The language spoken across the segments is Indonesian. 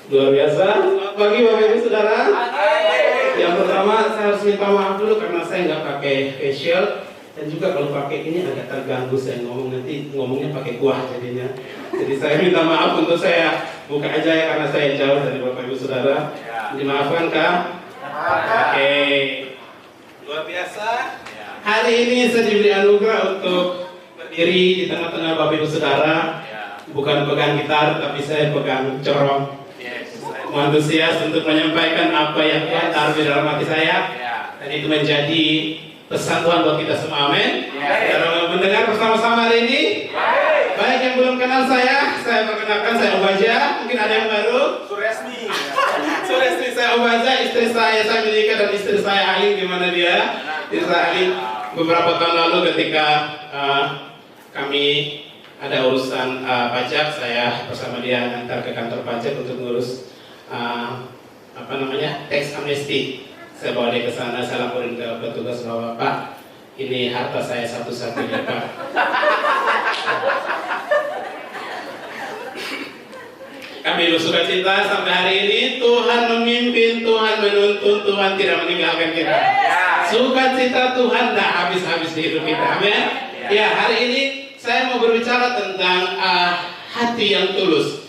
Luar biasa. Selamat pagi Bapak Ibu Saudara. Yang pertama saya harus minta maaf dulu karena saya nggak pakai facial dan juga kalau pakai ini agak terganggu saya ngomong, nanti ngomongnya pakai kuah jadinya. Jadi saya minta maaf untuk saya buka aja ya karena saya jauh dari Bapak Ibu Saudara. Dimaafkan Kak? Oke. Luar biasa. Hari ini saya diberi anugerah untuk berdiri di tengah-tengah Bapak Ibu Saudara. Bukan pegang gitar tapi saya pegang corong. Antusias untuk menyampaikan apa yang Tuhan taruh di dalam hati saya, dan itu menjadi pesan Tuhan buat kita semua, amin. Kalau mendengar bersama-sama hari ini, baik yang belum kenal saya perkenalkan, saya Obaja. Mungkin ada yang baru, Suresmi, saya Obaja, istri saya menikah dan istri saya Aling. Di mana dia? Istri saya Aling beberapa tahun lalu ketika kami ada urusan pajak, saya bersama dia antar ke kantor pajak untuk ngurus tax amnesty. Saya bawa dia ke sana, saya laporin ke petugas bahwa Pak, ini harta saya satu-satunya Pak. Kami bersuka cita sampai hari ini. Tuhan memimpin, Tuhan menuntun, Tuhan tidak meninggalkan kita. Sukacita Tuhan tak habis-habis di hidup kita, amin. Ya, hari ini saya mau berbicara tentang hati yang tulus.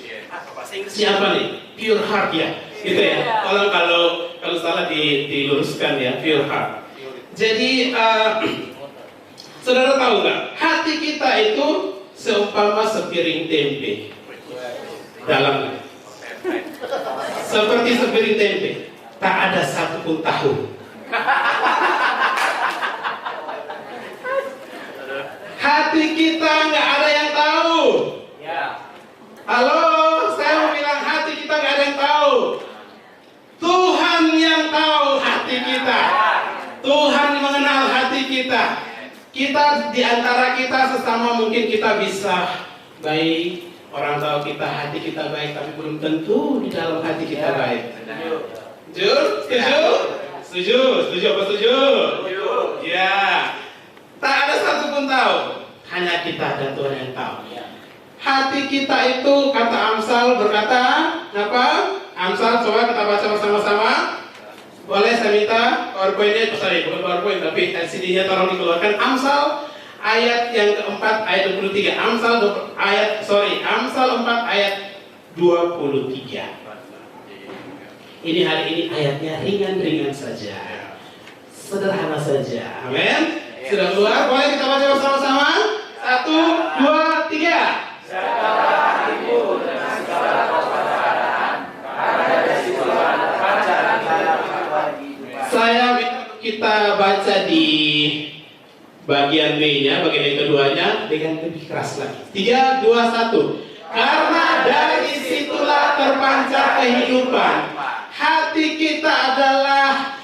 Siapa nih? Pure heart ya, gitu ya. Kalau salah diluruskan ya, pure heart. Jadi saudara tahu nggak? Hati kita itu seumpama sepiring tempe. Dalamnya seperti sepiring tempe, tak ada satupun tahu. Hati kita nggak ada yang tahu. Halo, saya mau bilang hati kita nggak ada yang tahu. Tuhan yang tahu hati kita. Tuhan mengenal hati kita. Kita di antara kita sesama mungkin kita bisa baik. Orang tahu kita hati kita baik, tapi belum tentu di dalam hati kita baik. Setuju apa setuju? Ya. Tak ada satupun tahu. Hanya kita dan Tuhan yang tahu. Hati kita itu, kata Amsal berkata apa? Amsal, coba kita baca bersama-sama. Boleh saya minta PowerPoint-nya, bukan PowerPoint tapi LCD-nya tolong dikeluarkan. Amsal ayat yang keempat ayat 23. Amsal 4 ayat 23. Ini hari ini ayatnya ringan-ringan saja, sederhana saja. Amin. Sudah keluar? Boleh kita baca bersama-sama? 1, 2, 3. Segala hatimu dengan segala kewaspadaan, karena dari situlah pancar saya minta kita baca di bagian B-nya, bagian yang keduanya dengan lebih keras lagi. 3, 2, 1. Karena dari situlah terpancar kehidupan. Hati kita adalah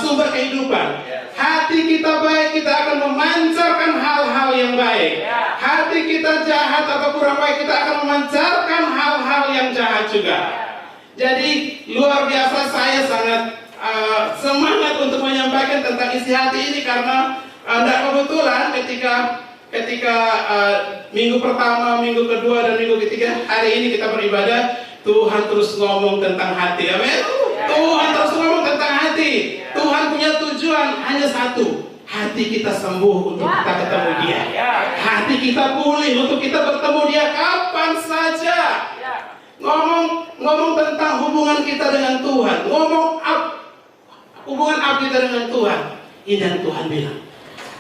sumber kehidupan. Hati kita baik, kita akan memancarkan hal-hal yang baik. Hati kita jahat atau kurang baik, kita akan memancarkan hal-hal yang jahat juga. Jadi luar biasa, saya sangat semangat untuk menyampaikan tentang isi hati ini karena tidak kebetulan ketika minggu pertama, minggu kedua dan minggu ketiga hari ini kita beribadah, Tuhan terus ngomong tentang hati, amin. Tuhan terus ngomong tentang hati. Tuhan punya tujuan hanya satu, hati kita sembuh untuk kita ketemu Dia. Hati kita pulih untuk kita bertemu Dia kapan saja. Ngomong tentang hubungan kita dengan Tuhan, hubungan kita dengan Tuhan. Ini yang Tuhan bilang.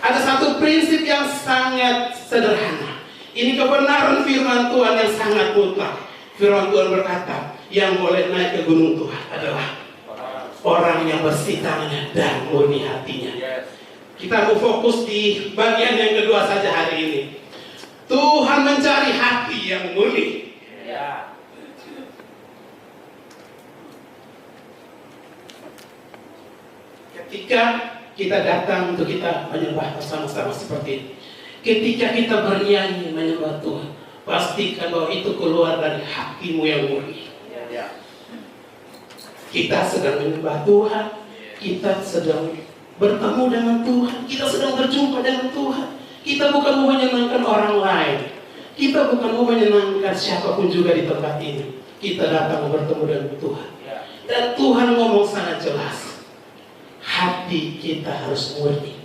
Ada satu prinsip yang sangat sederhana. Ini kebenaran firman Tuhan yang sangat mutlak. Firman Tuhan berkata, yang boleh naik ke gunung Tuhan adalah orang yang bersih tangannya dan murni hatinya. Kita mau fokus di bagian yang kedua saja hari ini. Tuhan mencari hati yang murni. Ketika kita datang untuk kita menyembah bersama-sama seperti ini, ketika kita bernyanyi menyembah Tuhan, pastikan bahwa itu keluar dari hatimu yang murni. Kita sedang menyembah Tuhan, kita sedang bertemu dengan Tuhan, kita sedang berjumpa dengan Tuhan. Kita bukan mau menyenangkan orang lain, kita bukan mau menyenangkan siapapun juga di tempat ini. kita datang bertemu dengan Tuhan. Dan Tuhan ngomong sangat jelas, hati kita harus murni.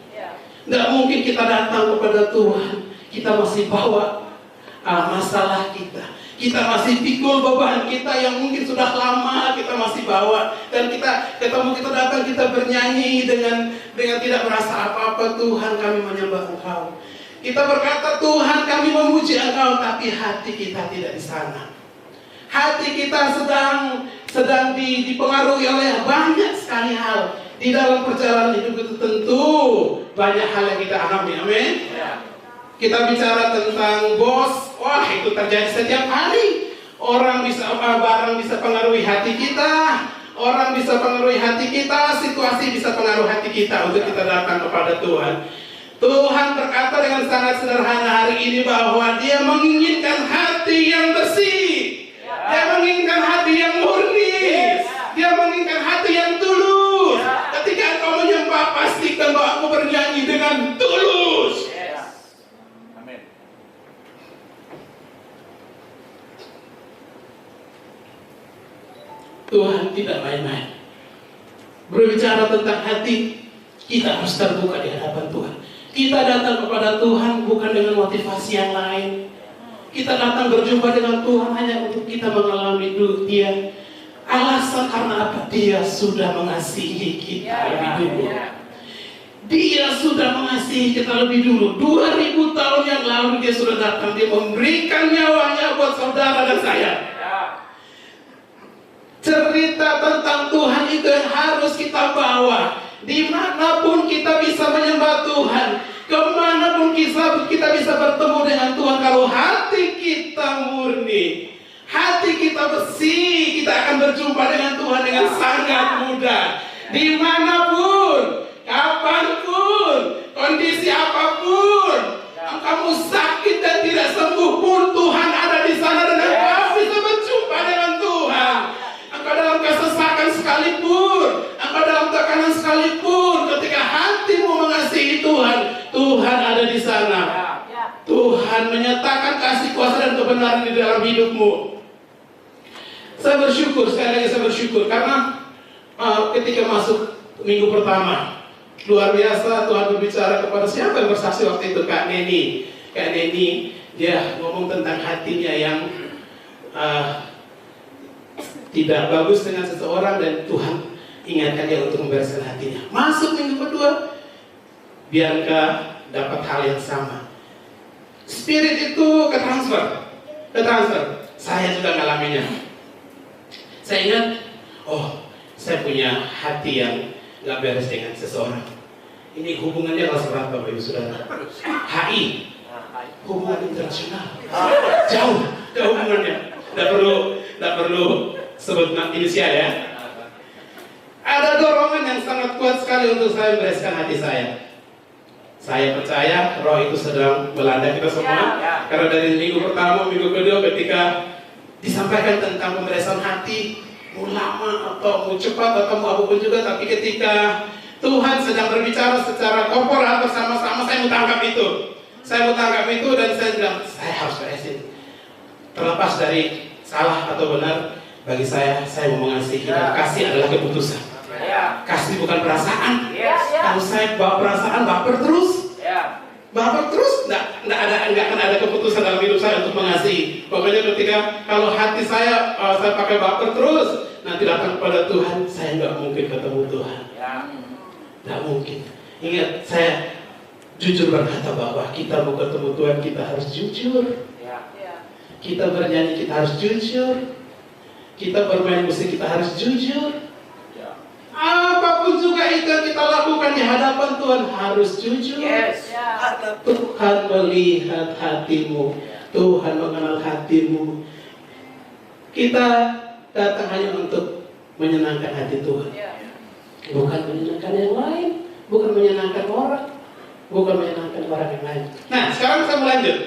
Nggak mungkin kita datang kepada Tuhan, kita masih bawa masalah kita masih pikul beban kita yang mungkin sudah lama kita masih bawa, dan kita datang, kita bernyanyi dengan tidak merasa apa-apa. Tuhan, kami menyembah Engkau. Kita berkata, Tuhan, kami memuji Engkau, tapi hati kita tidak di sana. Hati kita sedang dipengaruhi oleh banyak sekali hal. Di dalam perjalanan hidup itu tentu banyak hal yang kita alami. Amin. Kita bicara tentang bos, wah itu terjadi setiap hari. Barang bisa pengaruhi hati kita, orang bisa pengaruhi hati kita, situasi bisa pengaruhi hati kita untuk kita datang kepada Tuhan. Tuhan berkata dengan sangat sederhana hari ini bahwa Dia menginginkan hati yang bersih, Dia menginginkan hati yang murni, Dia menginginkan hati yang tulus. Ketika engkau menyembah, pastikan bahwa aku bernyanyi dengan tulus. Tuhan tidak main-main. Berbicara tentang hati, kita harus terbuka di hadapan Tuhan. Kita datang kepada Tuhan bukan dengan motivasi yang lain. Kita datang berjumpa dengan Tuhan hanya untuk kita mengalami Dia. Alasan karena apa? Dia sudah mengasihi kita lebih dulu. Dia sudah mengasihi kita lebih dulu. 2000 tahun yang lalu Dia sudah datang. Dia memberikan nyawanya buat saudara dan saya. Cerita tentang Tuhan itu yang harus kita bawa. Dimanapun kita bisa menyembah Tuhan, kemanapun kita bisa bertemu dengan Tuhan, kalau hati kita murni, hati kita bersih, kita akan berjumpa dengan Tuhan dengan sangat mudah. Dimanapun, kapanpun, kondisi apapun, kamu sakit dan tidak sembuh pun, Tuhan ada di sana dan engkau bisa berjumpa dengan Tuhan. Engkau dalam kesesakan sekalipun, engkau dalam tekanan sekalipun, ketika hatimu mengasihi Tuhan, Tuhan ada di sana. Tuhan menyatakan kasih kuasa dan kebenaran di dalam hidupmu. Saya bersyukur, sekali lagi saya bersyukur karena ketika masuk minggu pertama, luar biasa Tuhan berbicara kepada siapa yang bersaksi waktu itu, Kak Neni. Kak Neni, dia ngomong tentang hatinya yang tidak bagus dengan seseorang, dan Tuhan ingatkan dia untuk membereskan hatinya. Masuk minggu kedua, Bianca dapat hal yang sama. Spirit itu ke transfer. Saya juga ngalaminya. Saya ingat, saya punya hati yang gak beres dengan seseorang. Ini hubungannya kelas berapa, Bapak Ibu Saudara? HI, hubungan internasional. Jauh hubungannya. Tidak perlu sebut inisial ya. Ada dorongan yang sangat kuat sekali untuk saya membereskan hati saya. Saya percaya roh itu sedang melanda kita semua. Karena dari minggu pertama, minggu kedua ketika disampaikan tentang pemberesan hati, mau lama atau mau cepat atau mau apapun juga, tapi ketika Tuhan sedang berbicara secara korporat bersama-sama, saya mau tangkap itu. Dan saya bilang, saya harus beresin. Terlepas dari salah atau benar, bagi saya mau mengasihi, dan kasih adalah keputusan. Kasih bukan perasaan. Kalau saya bawa perasaan, baper terus, nggak akan ada keputusan dalam hidup saya untuk mengasihi. Pokoknya ketika kalau hati saya pakai baper terus, nanti datang kepada Tuhan, saya nggak mungkin ketemu Tuhan. Nggak mungkin. Ingat, saya jujur berkata bahwa kita mau ketemu Tuhan, kita harus jujur. Kita bernyanyi, kita harus jujur. Kita bermain musik, kita harus jujur. Apapun juga itu yang kita lakukan di hadapan Tuhan harus jujur. Tuhan melihat hatimu, Tuhan mengenal hatimu. Kita datang hanya untuk menyenangkan hati Tuhan, bukan menyenangkan yang lain, bukan menyenangkan orang, bukan menyenangkan orang yang lain. Nah, sekarang saya mau lanjut.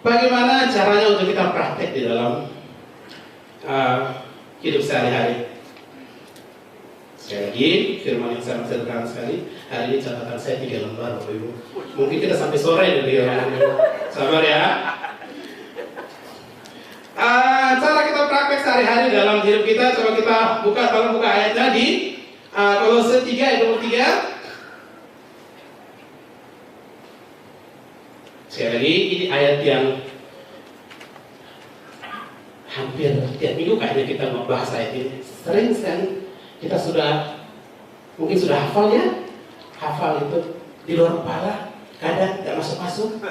Bagaimana caranya untuk kita praktek di dalam hidup sehari-hari? Sekali lagi, firman yang sangat sederhana sekali. Hari ini catatan saya 3 lembar, Bapak Ibu. Mungkin kita sampai sore dari sabar ya. sehari-hari dalam hidup kita. Coba kita tolong buka ayatnya di Kolose 3 ayat 23. Sekali lagi, ini ayat yang hampir tiap minggu kayaknya kita membahas ayat ini. Sering sekali kita mungkin sudah hafal ya. Hafal itu di luar kepala, kadang tidak masuk-masuk.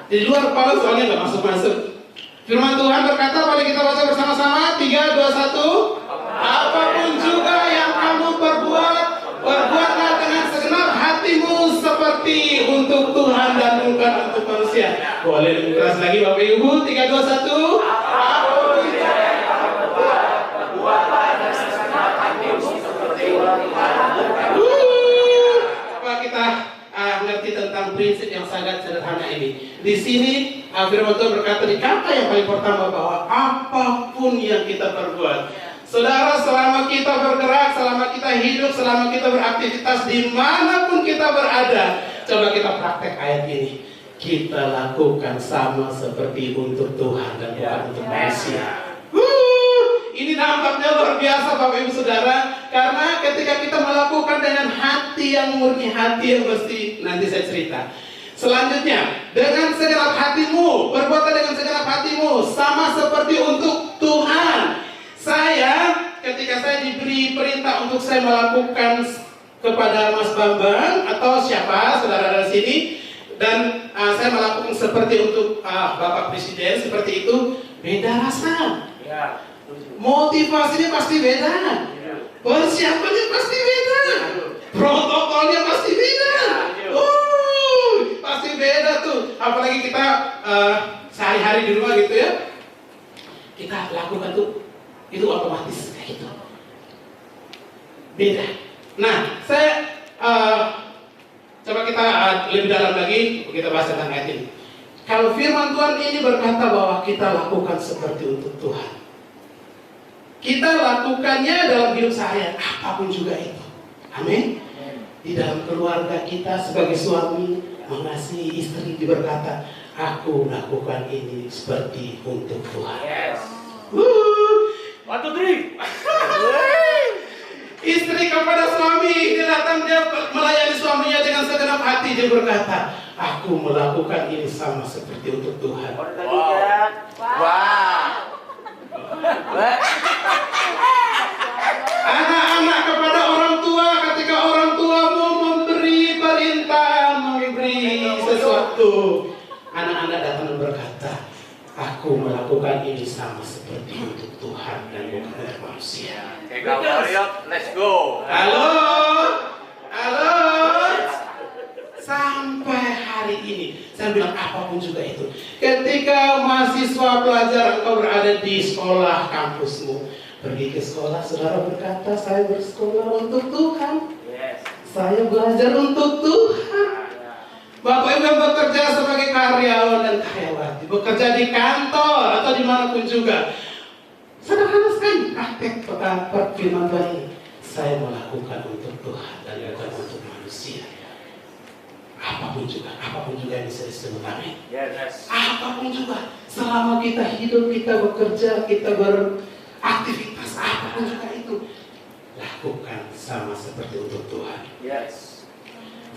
Di luar kepala soalnya nggak masuk-masuk. Firman Tuhan berkata, mari kita baca bersama-sama. 3, 2, 1. Apapun juga yang kamu perbuatlah dengan segenap hatimu seperti untuk Tuhan dan bukan untuk manusia. Boleh lebih keras lagi Bapak Ibu. 3, 2, 1. Apapun juga yang kamu perbuatlah dengan segenap hatimu seperti untuk Tuhan dan bukan untuk manusia. Coba kita ngerti tentang prinsip yang sangat sederhana ini. Di sini firman Tuhan berkata di kata yang paling pertama bahwa apapun yang kita perbuat. Saudara, selama kita bergerak, selama kita hidup, selama kita beraktivitas dimanapun kita berada, coba kita praktek ayat ini. Kita lakukan sama seperti untuk Tuhan dan bukan untuk manusia. Ini dampaknya luar biasa Bapak Ibu Saudara. Karena ketika kita melakukan dengan hati yang murni, hati yang bersih, nanti saya cerita. Selanjutnya, dengan segenap hatimu, berbuatlah dengan segenap hatimu, sama seperti untuk Tuhan. Ketika saya diberi perintah untuk saya melakukan kepada Mas Bambang atau siapa saudara dari sini, dan saya melakukan seperti untuk Bapak Presiden, seperti itu, beda rasa. Motivasinya pasti beda, persiapannya pasti beda, protokolnya pasti beda. Pasti beda tuh. Apalagi kita sehari-hari di rumah gitu ya, kita lakukan tuh, itu otomatis kayak gitu. Beda. Nah, saya coba kita lebih dalam lagi, kita bahas tentang ayat ini. Kalau firman Tuhan ini berkata bahwa kita lakukan seperti untuk Tuhan, kita lakukannya dalam hidup sehari-hari, apapun juga itu. Amin. Di dalam keluarga kita sebagai suami mengasihi istri, berkata, aku melakukan ini seperti untuk Tuhan. Yes. 1, 2, 3. Istri kepada suami, dia datang, dia melayani suaminya dengan segenap hati, dia berkata, aku melakukan ini sama seperti untuk Tuhan. Anak-anak kepada orang tua, ketika orang tua mau memberi perintah, memberi sesuatu, anak-anak datang dan berkata, aku melakukan ini sama seperti untuk Tuhan dan bukan untuk manusia. Let's go. Halo. Sampai hari ini saya bilang apapun juga itu. Ketika mahasiswa pelajar engkau berada di sekolah kampusmu, pergi ke sekolah, saudara berkata, saya bersekolah untuk Tuhan. Saya belajar untuk Tuhan. Bapak Ibu yang bekerja sebagai karyawan dan karyawati, bekerja di kantor atau dimanapun juga, sederhana sekali praktek firman Tuhan ini. Saya melakukan untuk Tuhan dan bukan untuk manusia. Apapun juga yang bisa disebut. Amin. Apapun juga, selama kita hidup, kita bekerja, kita beraktivitas, apapun juga itu, lakukan sama seperti untuk Tuhan.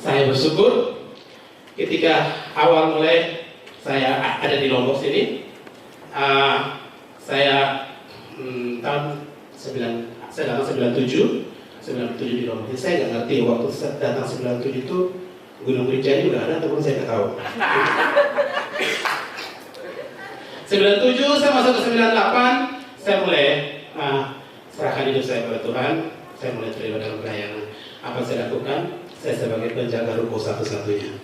Saya bersyukur ketika awal mulai saya ada di Lombok sini, saya tahun 97 di Lombok. Saya nggak ngerti waktu datang 97 itu Gunung Rinjani udah ada atau belum, saya nggak tahu. 97 saya masuk ke 98, saya mulai serahkan hidup saya kepada Tuhan. Saya mulai terlibat dalam pelayanan. Apa saya lakukan? Saya sebagai penjaga ruko satu-satunya.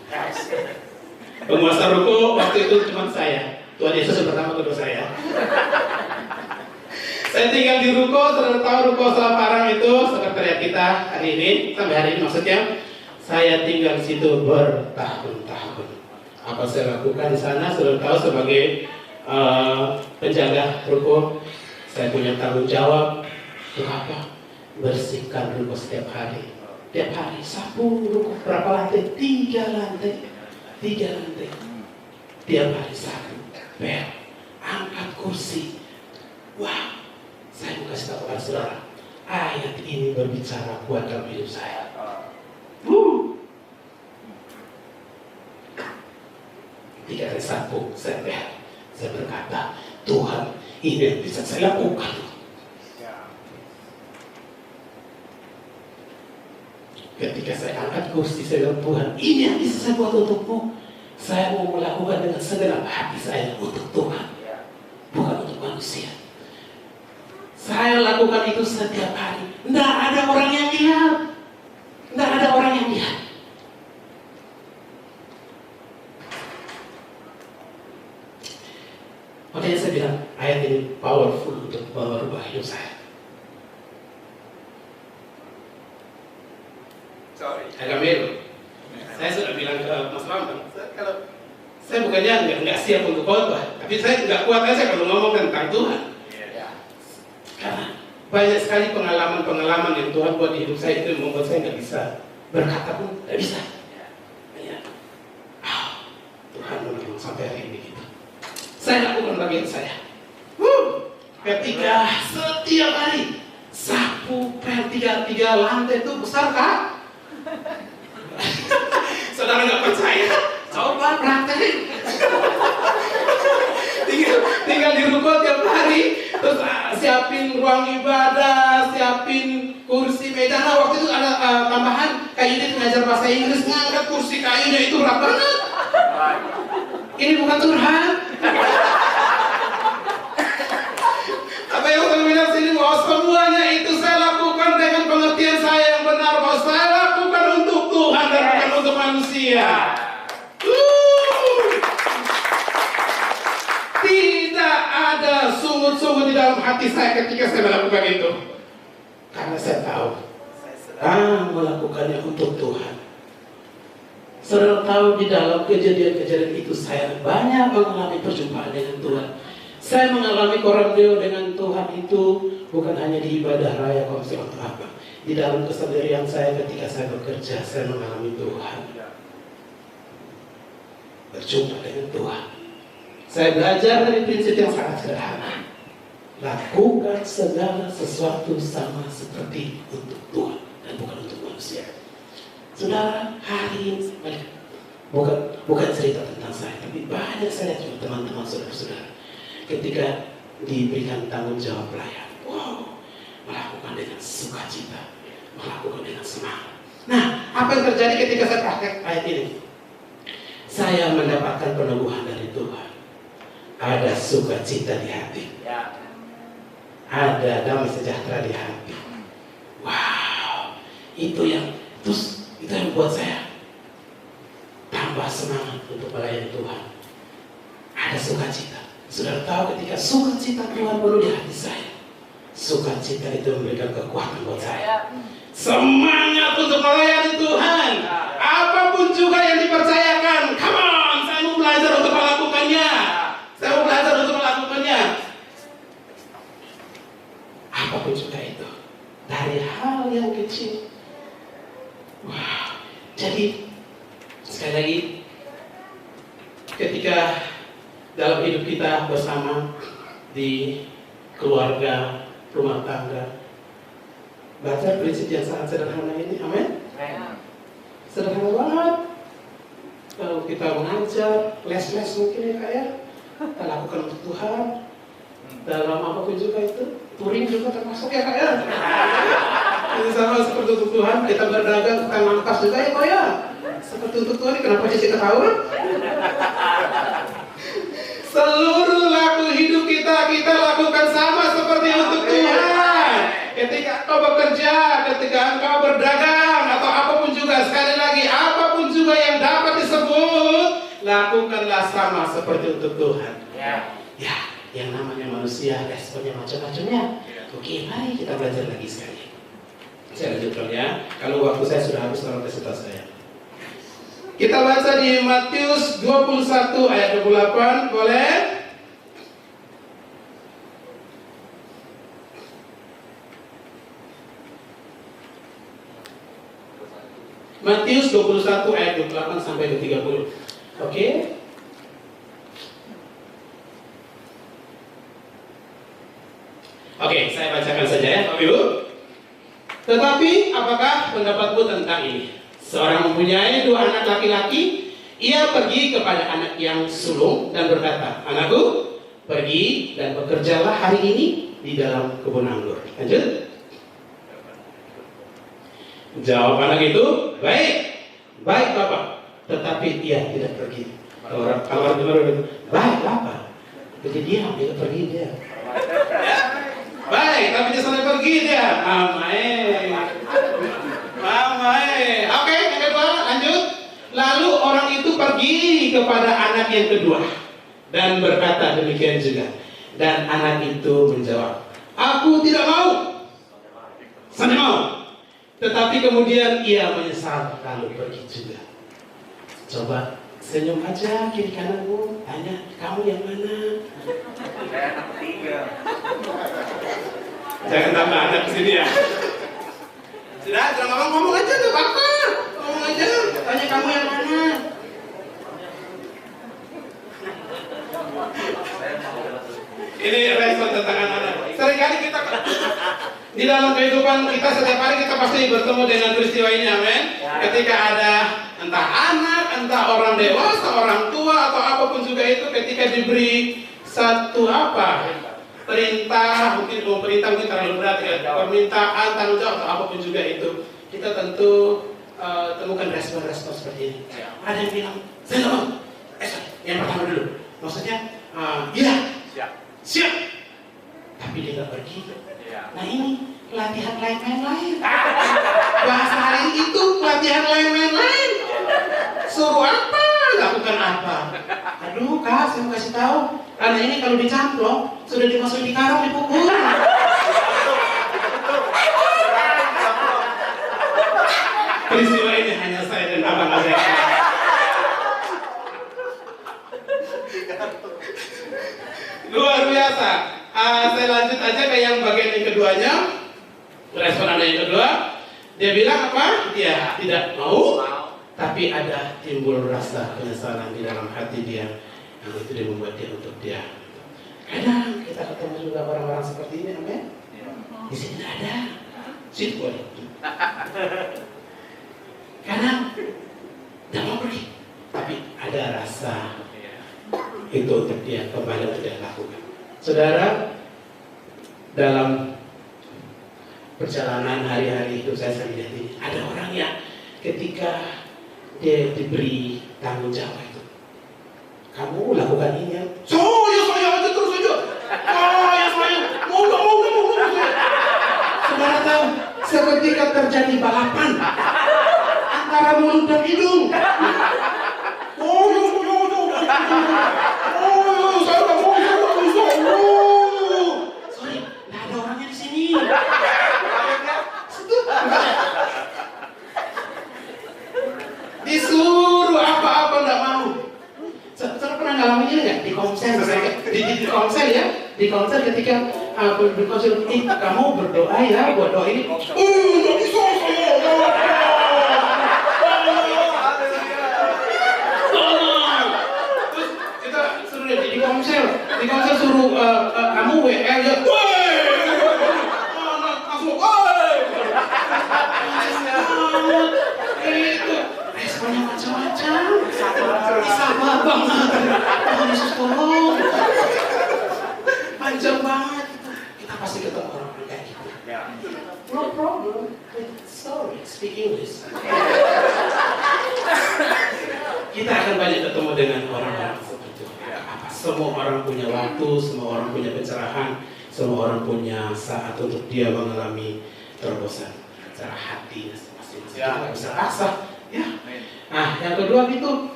Penguasa ruko waktu itu cuma saya. Tuhan Yesus yang pertama kedua saya. Saya tinggal di ruko, saudara tahu ruko Selaparang itu sekretariat kita hari ini, sampai hari ini maksudnya. Saya tinggal di situ bertahun-tahun. Apa saya lakukan di sana? Saudara tahu sebagai penjaga ruko, saya punya tanggung jawab untuk apa? Bersihkan ruko setiap hari. Tiap hari sapu ruko berapa lantai? 3 lantai. Tiap hari sapu, angkat kursi. berbicara kuat dalam hidup saya. Ketika saya sambung, saya berkata, Tuhan, ini yang bisa saya lakukan. Ketika saya angkat kursi, saya bilang, Tuhan, ini yang bisa saya buat untukmu. Saya mau melakukan dengan segenap hati saya untuk Tuhan, bukan untuk manusia. Saya lakukan itu setiap hari. Tidak ada orang yang lihat. Tidak ada orang yang lihat. Makanya saya bilang, ayat ini powerful untuk merubah hidup saya. Agak melo. Saya sudah bilang ke Mas Bambang, kalau saya bukannya nggak siap untuk khotbah, tapi saya nggak kuat aja kalau ngomong tentang Tuhan. Karena banyak sekali pengalaman-pengalaman yang Tuhan buat di hidup saya itu yang membuat saya nggak bisa berkata pun nggak bisa. Tuhan memang sampai hari ini gitu. Saya lakukan bagian saya. Ketika setiap hari sapu per 3 lantai itu besar kan? Saudara nggak percaya? Coba praktekin. tinggal di ruko tiap hari, terus siapin ruang ibadah, siapin kursi meja. Nah, waktu itu ada tambahan kayak ini ngajar bahasa Inggris, ngangkat kursi kayunya itu berat banget. Ini bukan Tuhan. Apa yang saya bilang sini, bahwa semuanya itu saya lakukan dengan pengertian saya yang benar, bahwa saya lakukan untuk Tuhan dan bukan untuk manusia. Tidak ada sungut-sungut di dalam hati saya ketika saya melakukan itu, karena saya tahu melakukannya untuk Tuhan. Saudara tahu, di dalam kejadian-kejadian itu saya banyak mengalami perjumpaan dengan Tuhan. Saya mengalami koramdeo dengan Tuhan itu bukan hanya di ibadah raya komsel atau apa. Di dalam kesendirian saya ketika saya bekerja, saya mengalami Tuhan. Berjumpa dengan Tuhan. Saya belajar dari prinsip yang sangat sederhana. Lakukan segala sesuatu sama seperti untuk Tuhan dan bukan untuk manusia. Saudara, hari ini bukan cerita tentang saya, tapi banyak saya lihat teman-teman saudara-saudara ketika diberikan tanggung jawab pelayan, melakukan dengan sukacita, melakukan dengan semangat. Nah, apa yang terjadi ketika saya praktek ayat ini? Saya mendapatkan peneguhan dari Tuhan. Ada sukacita di hati, ada damai sejahtera di hati. Wow, itu yang buat saya tambah semangat untuk melayani Tuhan. Ada sukacita. Sudah tahu ketika sukacita Tuhan penuh di hati saya, sukacita itu memberikan kekuatan buat saya. Semangat untuk melayani Tuhan. Apapun juga yang dipercayakan, come on, saya mau belajar untuk melakukannya. Saya mau belajar untuk melakukannya. Apapun juga itu, dari hal yang kecil. Wow. Jadi sekali lagi, ketika dalam hidup kita bersama di keluarga, rumah tangga, baca prinsip yang sangat sederhana ini, amin. Sederhana banget. Kalau kita mengajar, les-les mungkin ya kayak kita lakukan untuk Tuhan. Dalam apapun juga itu, touring juga termasuk ya kak ya. Ini sama seperti untuk Tuhan, kita berdagang, kita nangkas juga ya kak ya. Seperti untuk Tuhan, kenapa sih ketahuan? Seluruh laku hidup kita lakukan sama seperti untuk Tuhan. Ketika kau bekerja, ketika engkau berdagang, atau apapun juga, sekali lagi, apapun juga yang dapat disebut, lakukanlah sama seperti untuk Tuhan. Ya, yang namanya manusia, responnya macam-macamnya. Oke, mari kita belajar lagi sekali. Saya lanjutkan ya. Kalau waktu saya sudah habis, tolong kasih tahu saya. Kita baca di Matius 21 ayat 28, boleh? Matius 21 ayat 28 sampai ke 30. Oke? Oke, saya bacakan saja ya, Bapak Ibu. Tetapi apakah pendapatmu tentang ini? Seorang mempunyai 2 anak laki-laki, ia pergi kepada anak yang sulung dan berkata, anakku, pergi dan bekerjalah hari ini di dalam kebun anggur. Lanjut. Jawab anak itu, baik, baik Bapak. Tetapi ia tidak pergi. Kalau orang dengar itu, baik Bapak. Jadi dia tidak pergi dia. Ya? Baik, tapi dia sampai pergi dia. Mamae. Oke, yang kedua, lanjut. Lalu orang itu pergi kepada anak yang kedua dan berkata demikian juga. Dan anak itu menjawab, aku tidak mau. Saya mau. Tetapi kemudian ia menyesal lalu pergi juga. Coba senyum aja kiri kananmu, tanya kamu yang mana? Saya anak ketiga. Jangan tambah anak di sini ya. Sudah, jangan ngomong aja tuh Bapak. Ngomong aja, tanya kamu yang mana? Ini respon tentang anak-anak. Seringkali kita di dalam kehidupan kita setiap hari kita pasti bertemu dengan peristiwa ini, amin. Ketika ada entah anak, entah orang dewasa, orang tua atau apapun juga itu, ketika diberi satu perintah, mungkin terlalu berat ya, permintaan, tanggung jawab atau apapun juga itu, kita tentu temukan respon-respon seperti ini. Ada yang bilang, saya nggak mau. Yang pertama dulu, maksudnya, iya, siap. Tapi dia nggak pergi. Nah ini latihan lain-lain. Bahasa hari itu latihan lain-lain. Suruh apa? Lakukan apa? Aduh Kak, saya mau kasih tahu. Karena ini kalau dicamplok sudah dimasukin di karung dipukul. Peristiwa ini hanya saya dan abang saya. Luar biasa. Saya lanjut aja ke yang bagian yang keduanya. Respon anak yang kedua, dia bilang apa? Dia tidak mau, tapi ada timbul rasa penyesalan di dalam hati dia, yang itu dia membuat dia untuk dia. Kadang kita ketemu juga orang-orang seperti ini, amin. Di sini ada, situ boleh. Kadang tidak mau pergi, tapi ada rasa itu untuk dia kembali untuk dia lakukan. Saudara, dalam perjalanan hari-hari hidup saya sering lihat ini, ada orang yang ketika dia diberi tanggung jawab itu, kamu lakukan ini ya, saya aja terus aja, saya mau. Saudara tahu, seketika terjadi balapan antara mulut dan hidung. Sorry, nggak ada orangnya di sini. Disuruh apa-apa nggak mau. Saudara pernah ngalamin ini nggak di konser? Di konser ya, di konser ketika di konser, kamu berdoa ya buat doa ini. Nggak bisa saya. Di konser suruh kamu WL ya, langsung itu responnya macam-macam, sabar banget, Tuhan Yesus tolong, panjang banget. Kita pasti ketemu orang kayak gitu. No problem, sorry, speak English. Kita akan banyak ketemu dengan orang-orang seperti itu. Semua orang punya waktu, semua orang punya pencerahan, semua orang punya saat untuk dia mengalami terobosan secara hati masing-masing. Kita bisa rasa, ya. Nah, yang kedua itu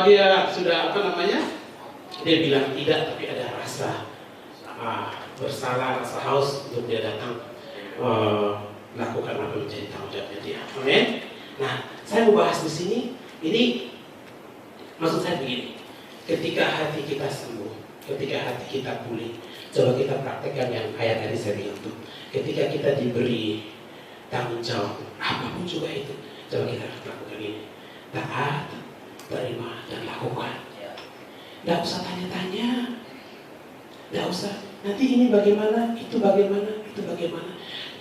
dia sudah dia bilang tidak, tapi ada rasa bersalah, rasa haus untuk dia datang lakukan apa menjadi tanggung jawabnya dia. Amin. Nah, saya mau bahas di sini. Ini maksud saya begini. Ketika hati kita sembuh, ketika hati kita pulih, coba kita praktekkan yang ayat tadi saya bilang itu. Ketika kita diberi tanggung jawab, apapun juga itu, coba kita lakukan ini. Taat, terima, dan lakukan. Tidak usah tanya-tanya, tidak usah. Nanti ini bagaimana, itu bagaimana, itu bagaimana.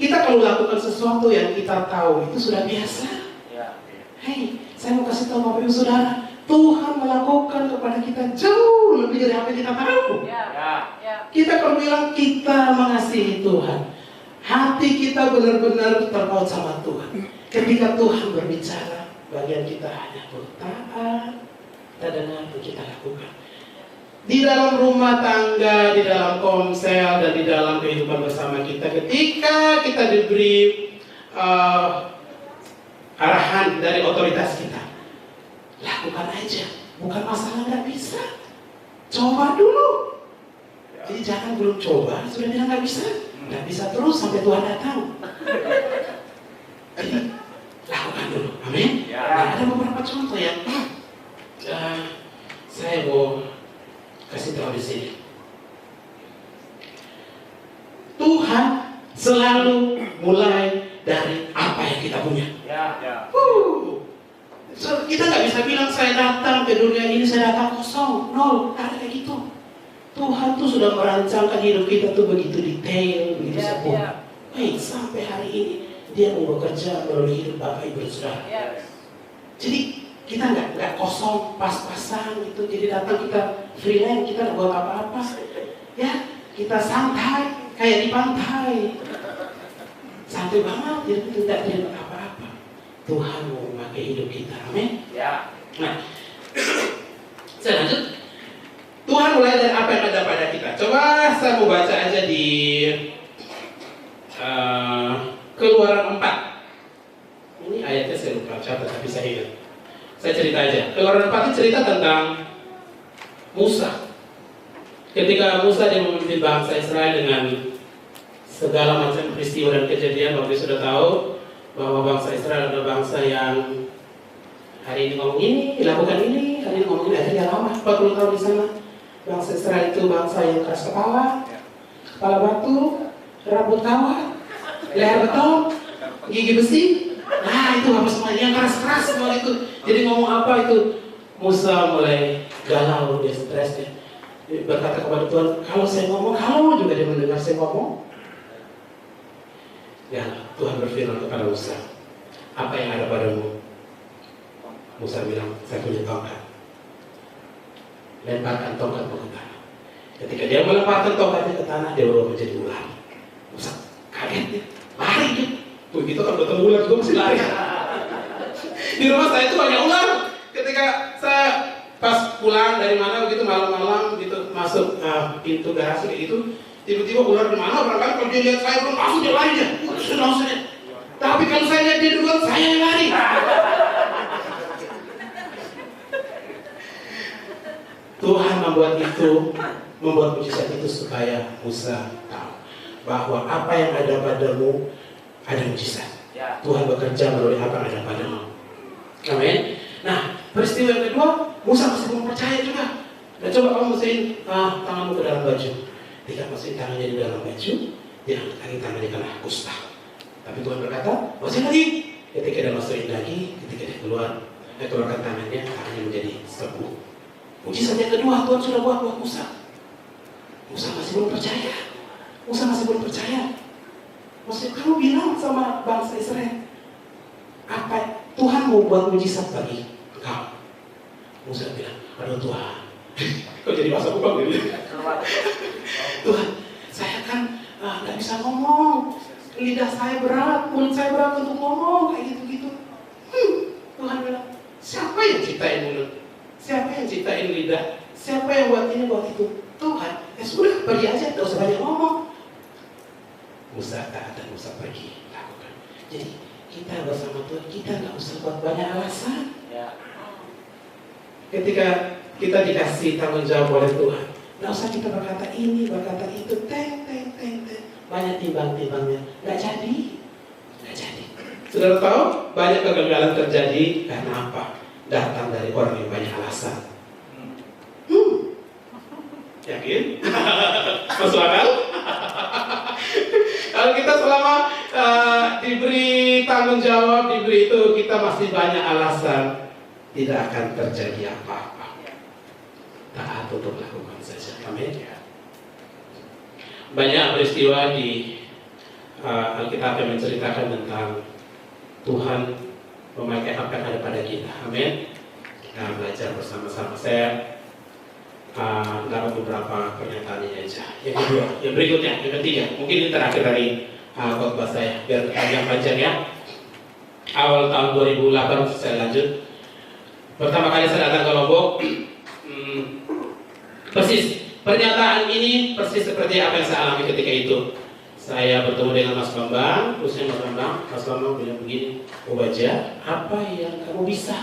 Kita kalau lakukan sesuatu yang kita tahu itu sudah biasa. Ya. Hei, saya mau kasih tahu Bapak Ibu Saudara, Tuhan melakukan kepada kita jauh lebih dari apa yang kita tahu. Ya. Kita kalau bilang kita mengasihi Tuhan, hati kita benar-benar terpaut sama Tuhan. Ketika Tuhan berbicara, bagian kita hanya bertaat, kita dengar, kita lakukan. Di dalam rumah tangga, di dalam komsel, dan di dalam kehidupan bersama kita, ketika kita diberi arahan dari otoritas kita, lakukan aja. Bukan masalah nggak bisa, coba dulu. Jadi jangan belum coba sudah bilang nggak bisa terus sampai Tuhan datang. Jadi lakukan dulu, amin. Nah, ada beberapa contoh yang saya mau kasih tahu di sini. Tuhan selalu mulai dari apa yang kita punya. So, kita nggak bisa bilang saya datang ke dunia ini, saya datang kosong, nol, ada kayak gitu. Tuhan tuh sudah merancangkan hidup kita tuh begitu detail, begitu sempurna. Sampai hari ini Dia mau bekerja melalui hidup Bapak Ibu Saudara. Jadi kita nggak kosong, pas-pasan gitu. Jadi datang kita freelance, kita nggak buat apa-apa. Ya, kita santai kayak di pantai, santai banget. Jadi tidak terlibat apa-apa. Tuhan mau memakai hidup kita, amin. Nah, saya lanjut. Tuhan mulai dari apa yang ada pada kita. Coba saya mau baca aja di Keluaran 4. Ini ayatnya saya lupa catat, tapi saya ingat. Saya cerita aja. Keluaran 4 itu cerita tentang Musa. Ketika Musa dia memimpin bangsa Israel dengan segala macam peristiwa dan kejadian, Bapak sudah tahu bahwa bangsa Israel adalah bangsa yang hari ini ngomong ini, lakukan ini, hari ini ngomong ini, akhirnya lama 40 tahun di sana. Bangsa Israel itu bangsa yang keras kepala, kepala batu, rambut kawat, leher beton, gigi besi. Nah itu apa semua yang keras-keras semua itu. Jadi ngomong apa itu, Musa mulai galau, dia stres, dia berkata kepada Tuhan, kalau saya ngomong, kalau juga dia mendengar saya ngomong. Ya, Tuhan berfirman kepada Musa, apa yang ada padamu? Musa bilang, saya punya tongkat. Lemparkan tongkatmu ke tanah. Ketika dia melemparkan tongkatnya ke tanah, dia berubah menjadi ular. Musa kaget dia, lari dia. Begitu kan ketemu ular juga masih lari. Di rumah saya itu banyak ular. Ketika saya pas pulang dari mana begitu malam-malam gitu masuk pintu garasi kayak gitu, tiba-tiba ular di mana barangkali kalau dia lihat saya belum langsung dia lari dia. Sudah. Tapi kalau saya lihat dia duluan, saya yang lari. Tuhan membuat mujizat itu supaya Musa tahu bahwa apa yang ada padamu ada mujizat. Tuhan bekerja melalui apa yang ada padamu. Amin. Nah, peristiwa yang kedua, Musa masih belum percaya juga. Dan coba kamu masukin tanganmu ke dalam baju. Ketika masukin tangannya di dalam baju, dia angkat tangannya kena kusta. Tapi Tuhan berkata, masih lagi. Ketika dia masukin lagi, ketika dia keluarkan tangannya menjadi sembuh. Mujizat yang kedua Tuhan sudah buat Musa. Musa masih belum percaya. Maksudnya kamu bilang sama bangsa Israel, apa Tuhan mau buat mujizat bagi engkau? Musa bilang, aduh Tuhan, kok jadi bahasa kubang gitu? Tuhan, saya kan nggak bisa ngomong, lidah saya berat, mulut saya berat untuk ngomong kayak gitu-gitu. Tuhan bilang, siapa yang ciptain mulut? Siapa yang ciptain lidah? Siapa yang buat ini, buat itu? Tuhan. Ya sudah, pergi aja, tidak usah banyak ngomong. Musa taat dan Musa pergi, lakukan. Jadi kita bersama Tuhan, kita nggak usah buat banyak alasan. Ketika kita dikasih tanggung jawab oleh Tuhan, nggak usah kita berkata ini, berkata itu, banyak timbang-timbangnya, nggak jadi. Sudah tahu banyak kegagalan terjadi karena apa? Datang dari orang yang banyak alasan. Yakin? Masuk akal? Kalau kita selama diberi tanggung jawab, diberi itu, kita masih banyak alasan, tidak akan terjadi apa-apa. Taat untuk lakukan saja. Amin. Banyak peristiwa di Alkitab yang menceritakan tentang Tuhan memakai apa yang ada pada kita. Amin. Kita belajar bersama-sama. Saya dapat beberapa pernyataannya aja. Yang kedua, yang berikutnya, yang ketiga, mungkin ini terakhir dari khotbah saya, biar panjang-panjang ya. Awal tahun 2008 saya lanjut. Pertama kali saya datang ke Lombok, persis pernyataan ini persis seperti apa yang saya alami ketika itu. Saya bertemu dengan Mas Bambang, terusnya Mas Bambang bilang begini, "Oh Baja, apa yang kamu bisa?"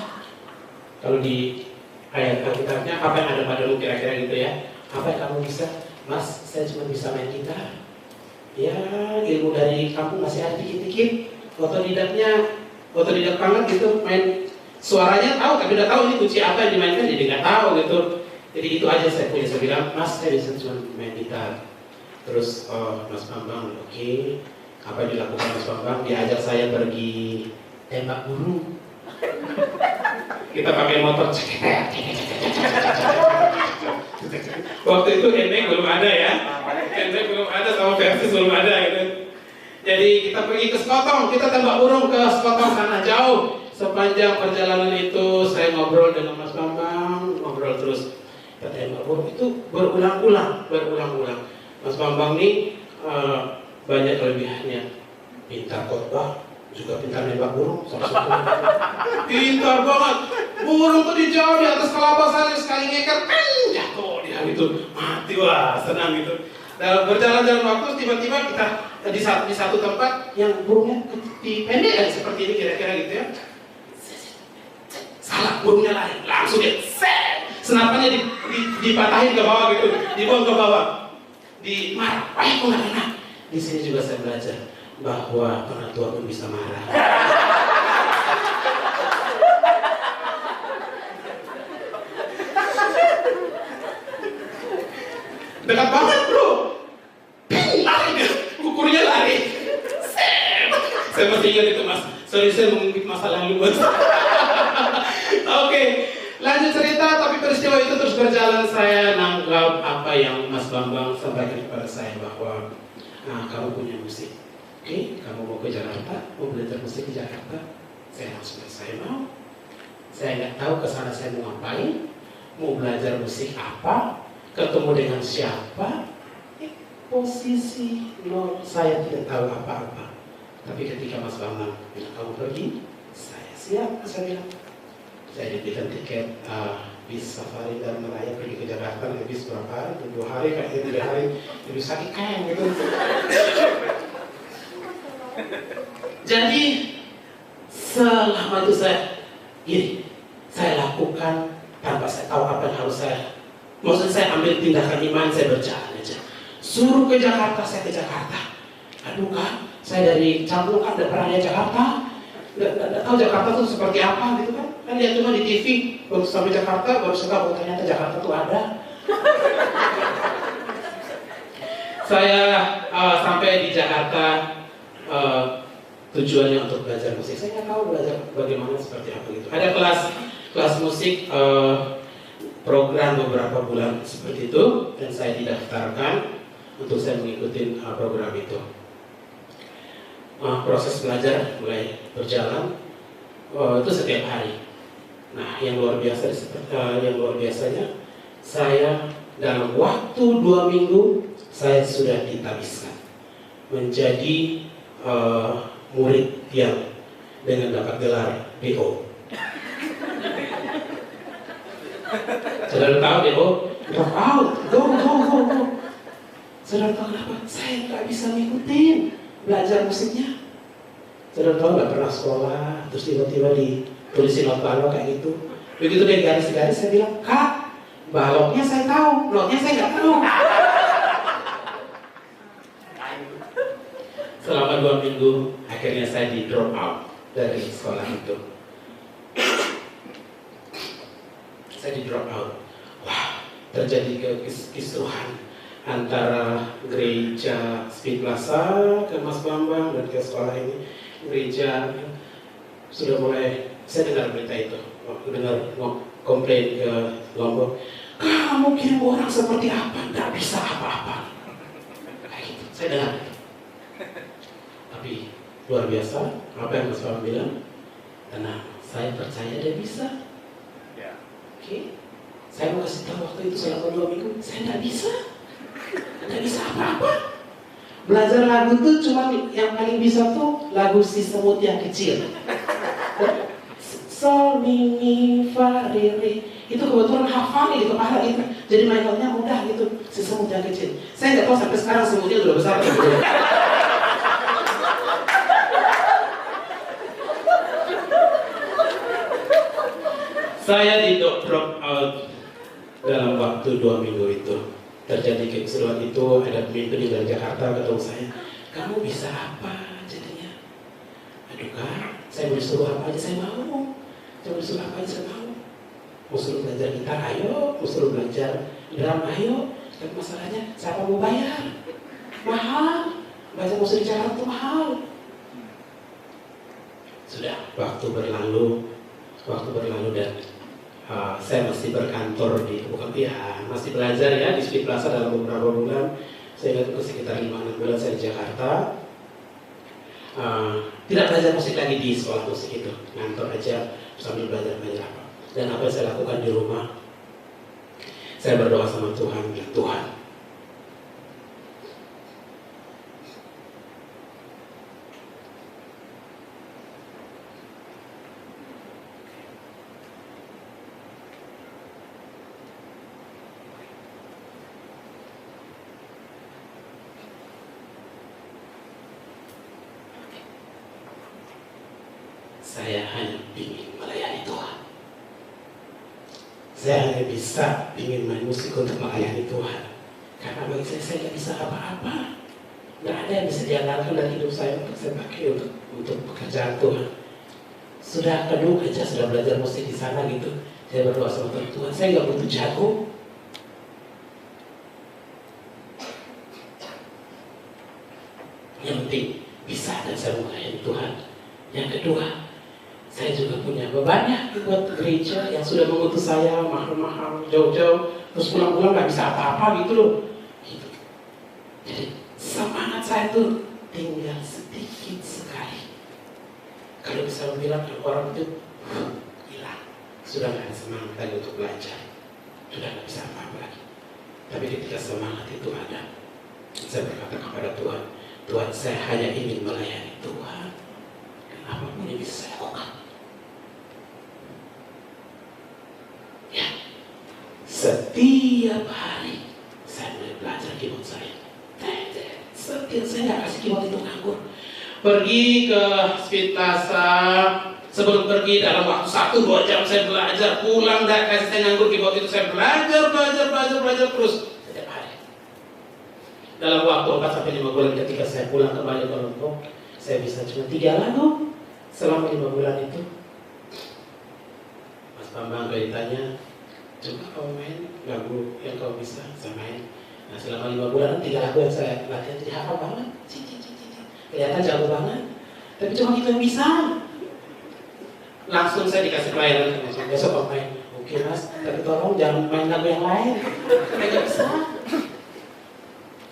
Kalau di ayat Alkitabnya, apa yang ada padamu kira-kira gitu ya. Apa yang kamu bisa? Mas, saya cuma bisa main gitar. Ya, ilmu dari kampung masih ada dikit-dikit. Otodidak banget gitu, main suaranya tahu, tapi udah tahu ini kunci apa yang dimainkan, jadi nggak tahu gitu. Jadi itu aja saya punya. Saya bilang, "Mas, saya bisa cuma main gitar." Terus Mas Bambang, oke. Apa yang dilakukan Mas Bambang? Diajak saya pergi tembak burung. Kita pakai motor cek. Waktu itu NMAX belum ada ya. NMAX belum ada, sama Versis belum ada gitu. Jadi kita pergi ke Sekotong, kita tembak burung ke Sekotong sana jauh. Sepanjang perjalanan itu saya ngobrol dengan Mas Bambang, ngobrol terus. Kita tembak burung itu berulang-ulang. Mas Bambang nih banyak kelebihannya. Pintar khotbah, juga pintar nembak burung. Pintar banget. Burung tuh dijauh di atas kelapa sawit, sekali ngeker, jatuh dia gitu, mati, wah senang gitu. Dalam berjalan-jalan waktu tiba-tiba kita di satu tempat yang burungnya dipendekkan seperti ini kira-kira gitu ya. Salah, burungnya lari, langsung dia senapannya dipatahin ke bawah gitu, dibuang ke bawah, dimarah, kok nggak enak. Di sini juga saya belajar bahwa orang tua pun bisa marah. Dekat banget bro, lari dia, kukurnya lari. Saya masih ingat itu mas, sorry saya mengungkit masa lalu mas. Oke, lanjut cerita, tapi peristiwa itu terus berjalan. Saya nanggap apa yang Mas Bambang sampaikan kepada saya bahwa kamu punya musik, oke, kamu mau ke Jakarta, mau belajar musik di Jakarta. Saya langsung saya mau. Saya nggak tahu kesana saya mau ngapain, mau belajar musik apa, ketemu dengan siapa, posisi nol, saya tidak tahu apa-apa. Tapi ketika Mas Bambang bilang kamu pergi, saya siap. Saya bilang, saya diberikan tiket bis safari dan meraya pergi ke Jakarta, bis berapa hari, 2 hari, kayaknya 3 hari, lebih sakit kayak gitu. Jadi selama itu saya lakukan tanpa saya tahu apa yang harus maksudnya saya ambil tindakan iman, saya berjalan aja. Suruh ke Jakarta, saya ke Jakarta. Aduh kan, saya dari Canggung kan udah pernah lihat Jakarta, nggak tahu Jakarta tuh seperti apa gitu kan. Kan lihat cuma di TV, baru sampai Jakarta, baru tahu ternyata Jakarta tuh ada. Saya sampai di Jakarta tujuannya untuk belajar musik. Saya nggak tahu belajar bagaimana seperti apa gitu. Ada kelas musik. Program beberapa bulan seperti itu, dan saya didaftarkan untuk saya mengikuti program itu. Proses belajar mulai berjalan itu setiap hari. Nah, yang luar biasanya saya dalam waktu 2 minggu saya sudah ditabiskan menjadi murid yang dengan dapat gelar DO. Saudara tahu deh, drop out, go. Saudara tahu kenapa? Saya nggak bisa ngikutin belajar musiknya. Saudara tahu nggak pernah sekolah, terus tiba-tiba ditulisin not balok kayak gitu. Begitu dia garis-garis, saya bilang, Kak, baloknya saya tahu, notnya saya nggak tahu. Selama 2 minggu, akhirnya saya di drop out dari sekolah itu. Saya di drop out. Wah, terjadi kekisruhan antara gereja Speed Plaza ke Mas Bambang dan ke sekolah ini. Gereja sudah mulai, saya dengar berita itu, dengar komplain ke Lombok, kamu kirim orang seperti apa, nggak bisa apa-apa. Kayak gitu, saya dengar. Luar biasa. Apa yang Mas Pam bilang? Tenang, saya percaya dia bisa. Ya. Oke. Saya mau kasih tahu waktu itu selama 2 minggu, saya nggak bisa apa-apa. Belajar lagu tuh cuma yang paling bisa tuh lagu si semut yang kecil. Sol, mi, mi, fa, re, re. Itu kebetulan hafal di kepala gitu. Jadi mainnya mudah gitu. Si semut yang kecil. Saya nggak tahu sampai sekarang semutnya udah besar. Saya di drop out dalam waktu 2 minggu itu. Terjadi keseruan itu, ada pemimpin dari Jakarta ketemu saya. Kamu bisa apa jadinya? Aduh Kak, saya mau disuruh apa aja saya mau. Saya mau disuruh apa aja saya mau. Mau suruh belajar gitar, ayo. Mau suruh belajar drum, ayo. Tapi masalahnya, siapa mau bayar? Mahal. Belajar musik di Jakarta itu mahal. Sudah, waktu berlalu dan saya masih berkantor di, bukan ya, masih belajar ya di Speed Plaza dalam beberapa bulan. Saya lihat itu sekitar 5-6 bulan saya di Jakarta. Tidak belajar musik lagi di sekolah musik itu, ngantor aja sambil belajar apa. Dan apa yang saya lakukan di rumah, saya berdoa sama Tuhan, ya Tuhan, saya hanya ingin melayani Tuhan. Saya hanya ingin main musik untuk melayani Tuhan. Karena bagi saya nggak bisa apa-apa. Nggak ada yang bisa diandalkan dari hidup saya untuk saya pakai untuk pekerjaan Tuhan. Sudah kedua aja, sudah belajar musik di sana gitu. Saya berdoa sama Tuhan, saya nggak butuh jago. Yang penting bisa dan saya melayani Tuhan. Yang kedua, saya juga punya bebannya buat gereja yang sudah mengutus saya mahal-mahal, jauh-jauh, terus pulang-pulang nggak bisa apa-apa gitu loh. Gitu. Jadi semangat saya tuh tinggal sedikit sekali. Kalau bisa bilang orang itu hilang, sudah nggak ada semangat lagi untuk belajar, sudah nggak bisa apa-apa lagi. Tapi ketika semangat itu ada, saya berkata kepada Tuhan, Tuhan, saya hanya ingin melayani Tuhan, dan apapun yang bisa saya lakukan. Ya, setiap hari saya mulai belajar keyboard saya. Setiap saya nggak kasih keyboard itu nganggur. Pergi ke Speed Plaza, sebelum pergi dalam waktu 1-2 jam saya belajar, pulang nggak kasih saya nganggur keyboard itu, saya belajar terus setiap hari. Dalam waktu 4-5 bulan ketika saya pulang kembali ke Lombok, saya bisa cuma 3 lagu selama 5 bulan itu. Mas Bambang ditanya, coba kau main lagu yang kau bisa, saya main. Nah selama 5 bulan 3 lagu yang saya latihan jadi hafal banget. Kelihatan jago banget, tapi cuma itu yang bisa. Langsung saya dikasih pelayanan, besok kau main. Oke Mas, tapi tolong jangan main lagu yang lain, saya nggak bisa.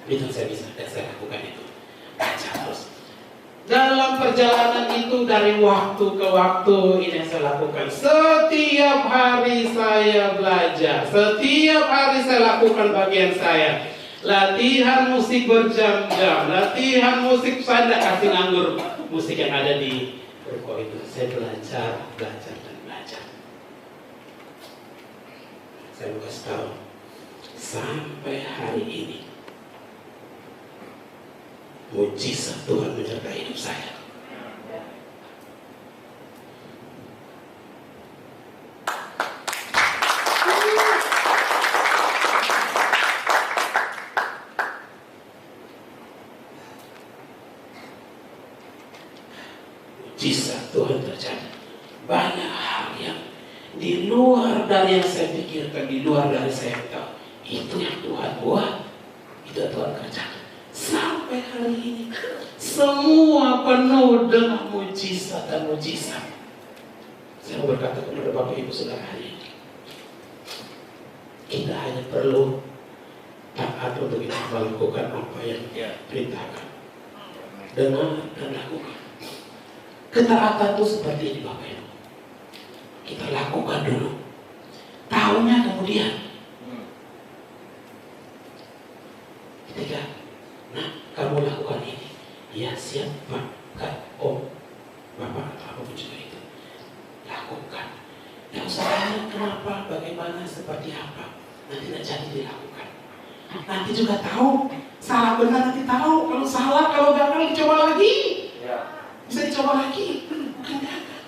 Itu saya bisa dan saya lakukan itu. Baca terus. Dalam perjalanan itu dari waktu ke waktu ini yang saya lakukan. Setiap hari saya belajar, setiap hari saya lakukan bagian saya. Latihan musik berjam-jam, latihan musik saya tidak kasih nganggur. Musik yang ada di ruko itu saya belajar. Saya mau kasih tahu, sampai hari ini mujizat Tuhan menyertai hidup saya. Mujizat Tuhan terjadi. Banyak hal yang di luar dari yang saya pikirkan, di luar dari saya tahu. Itu yang Tuhan buat, itu yang Tuhan kerjakan. Sampai hari ini semua penuh dengan mujizat dan mujizat. Saya mau berkata kepada Bapak Ibu Saudara hari ini, kita hanya perlu taat untuk kita melakukan apa yang Dia perintahkan. Dengar dan lakukan. Ketaatan itu seperti ini Bapak Ibu. Kita lakukan dulu. Tahunya kemudian. Ketika, nah kamu lakukan ini. Ya siap Pak, Kak, Om, Bapak atau apapun juga itu. Lakukan. Tidak usah tanya kenapa, bagaimana, seperti apa. Nanti tidak jadi dilakukan. Nanti juga tahu. Salah benar nanti tahu. Kalau salah, kalau gagal dicoba lagi. Bisa dicoba lagi. Bukan gagal.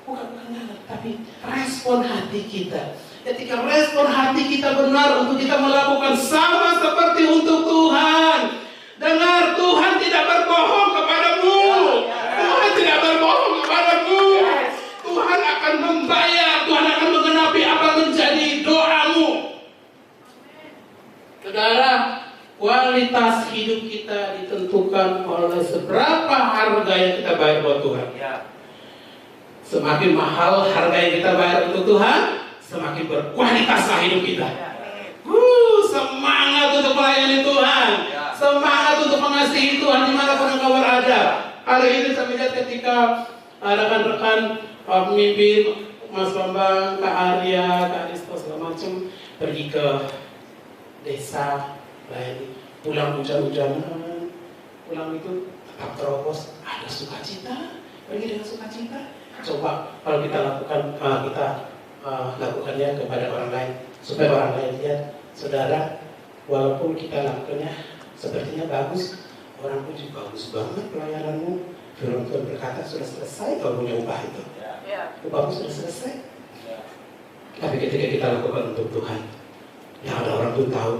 Bukan gagal. Tapi respon hati kita. Ketika respon hati kita benar untuk kita melakukan sama seperti untuk Tuhan. Dengar, Tuhan tidak berbohong kepadamu. Tuhan tidak berbohong kepadamu. Tuhan akan membayar. Tuhan akan menggenapi apa yang menjadi doamu. Saudara, kualitas hidup kita ditentukan oleh seberapa harga yang kita bayar buat Tuhan. Semakin mahal harga yang kita bayar untuk Tuhan, semakin berkualitaslah hidup kita. Semangat untuk melayani Tuhan, semangat untuk mengasihi Tuhan dimanapun engkau berada. Hari ini saya melihat ketika rekan-rekan pemimpin Mas Bambang, Kak Arya, Kak Aristo segala macam pergi ke desa lain, pulang hujan-hujanan, pulang itu tetap terobos, ada sukacita, pergi dengan sukacita. Coba kalau kita lakukan, lakukannya kepada orang lain, supaya orang lain lihat, saudara, walaupun kita lakukannya sepertinya bagus, orang pun juga bagus banget pelayananmu. Firman Tuhan berkata sudah selesai kalau punya upah itu, upahmu sudah selesai. Tapi ketika kita lakukan untuk Tuhan, yang ada orang pun tahu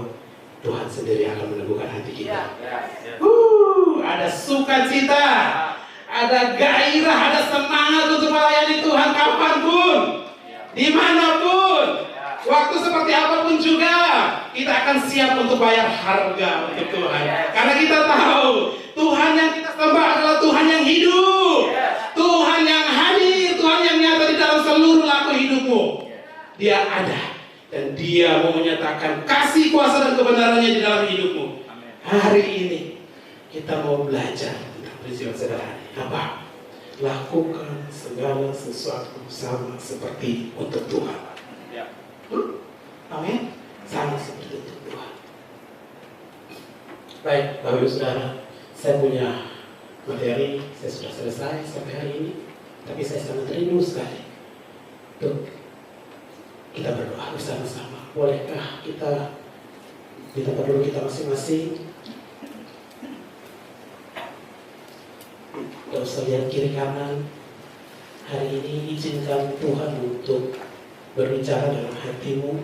Tuhan sendiri akan meneguhkan hati kita. Ada sukacita, ada gairah, ada semangat untuk melayani Tuhan kapanpun, dimanapun, waktu seperti apapun juga, kita akan siap untuk bayar harga untuk Tuhan. Karena kita tahu Tuhan yang kita sembah adalah Tuhan yang hidup, Tuhan yang hadir, Tuhan yang nyata di dalam seluruh laku hidupmu. Dia ada. Dan dia mau menyatakan kasih kuasa dan kebenarannya di dalam hidupmu. Hari ini kita mau belajar tentang prinsip sederhana. Apa? Lakukan segala sesuatu sama seperti untuk Tuhan. Amin. Sama seperti untuk Tuhan. Baik, Bapak Ibu Saudara, saya punya materi, saya sudah selesai sampai hari ini. Tapi saya sangat rindu sekali untuk kita berdoa bersama-sama. Bolehkah kita di tempat dulu kita masing-masing? Gak usah lihat kiri kanan. Hari ini izinkan Tuhan untuk berbicara dalam hatimu.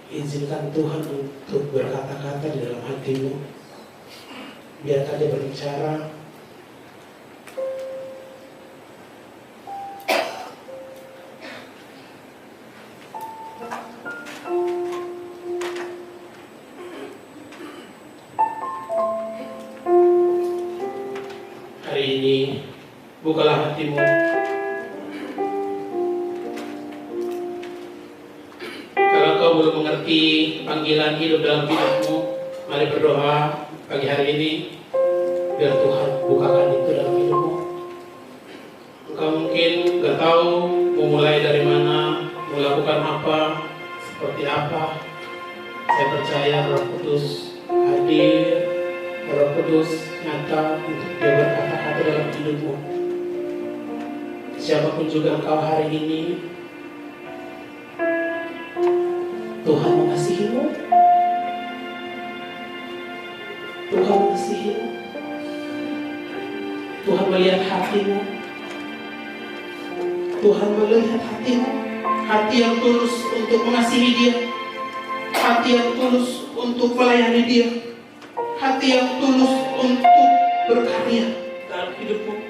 Izinkan Tuhan untuk berkata-kata di dalam hatimu. Biarkan dia berbicara. Hari ini bukalah hatimu. Kalau kau belum mengerti panggilan hidup dalam hidupmu, mari berdoa pagi hari ini biar Tuhan bukakan itu dalam hidupmu. Engkau mungkin gak tahu mau mulai dari mana, mau lakukan apa, seperti apa. Saya percaya Roh Kudus hadir, Roh Kudus nyata untuk dia berkata-kata dalam hidupmu. Siapapun juga engkau hari ini, Tuhan mengasihimu. Tuhan mengasihimu. Tuhan melihat hatimu. Tuhan melihat hatimu. Hati yang tulus untuk mengasihi dia. Hati yang tulus untuk melayani dia. Hati yang tulus untuk berkarya dalam hidupmu.